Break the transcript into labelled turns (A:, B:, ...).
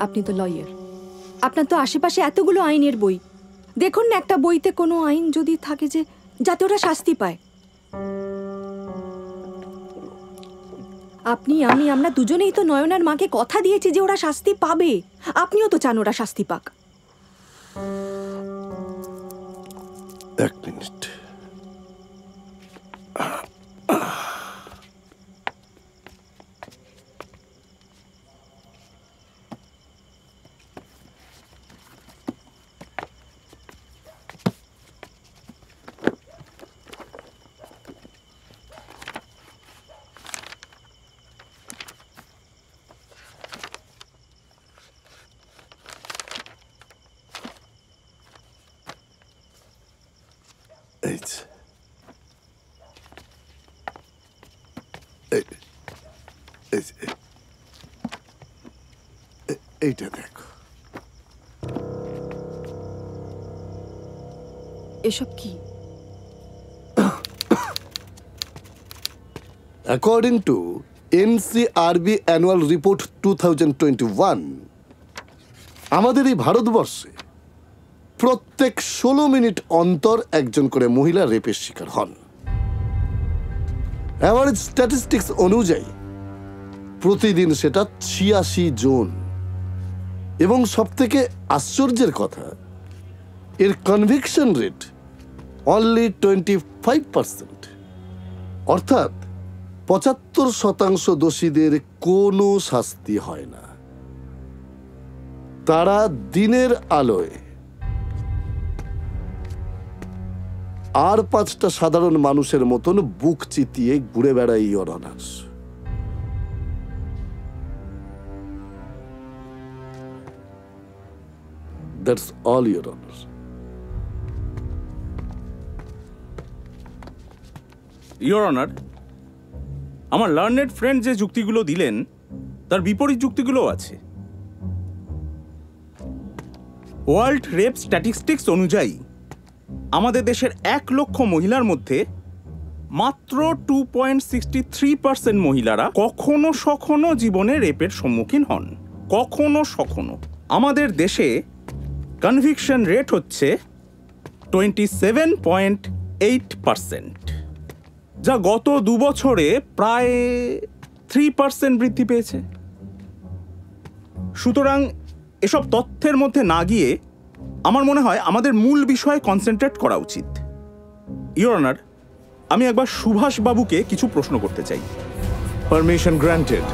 A: আপনি তো লয়ার, আপনার তো আশেপাশে এতগুলো আইনের বই, দেখুন না একটা বইতে কোনো আইন যদি থাকে যে যাতে ওরা শাস্তি পায়। আপনি আমরা দুজনেই তো নয়নার মাকে কথা দিয়েছি যে ওরা শাস্তি পাবে। আপনিও তো চান ওরা শাস্তি পাক।
B: এক মিনিট। এইটা দেখো।
A: এসব কি?
B: According to NCRB Annual Report 2021, আমাদের এই ভারতবর্ষে প্রত্যেক 16 মিনিট অন্তর একজন করে মহিলা রেপের শিকার হন। অ্যাভারেজ স্ট্যাটিস্টিক্স অনুযায়ী প্রতিদিন সেটা 86 জন। এবং সবথেকে আশ্চর্যের কথা, এর কনভিকশন রেট অনলি 25%, অর্থাৎ 75% দোষীদের কোনো শাস্তি হয় না। তারা দিনের আলোয় আর 5টা সাধারণ মানুষের মতন বুক চিতিয়ে ঘুরে বেড়ায়, your honour. That's all, Your Honor.
C: Your Honor, আমার লার্নেড ফ্রেন্ড যে যুক্তিগুলো দিলেন তার বিপরীত যুক্তিগুলো আছে। ওয়ার্ল্ড রেপ স্ট্যাটিস্টিক্স অনুযায়ী আমাদের দেশের 1 লক্ষ মহিলার মধ্যে মাত্র 2.63% মহিলারা কখনো সখনো জীবনে রেপের সম্মুখীন হন। কখনো সখনো। আমাদের দেশে কনভিকশন রেট হচ্ছে 27.8%, যা গত 2 বছরে প্রায় 3% বৃদ্ধি পেয়েছে। সুতরাং এসব তথ্যের মধ্যে না গিয়ে আমার মনে হয় আমাদের মূল বিষয়ে কনসেন্ট্রেট করা উচিত। ইওর অনার, আমি একবার সুভাষ বাবুকে কিছু প্রশ্ন করতে চাই।
D: Permission granted.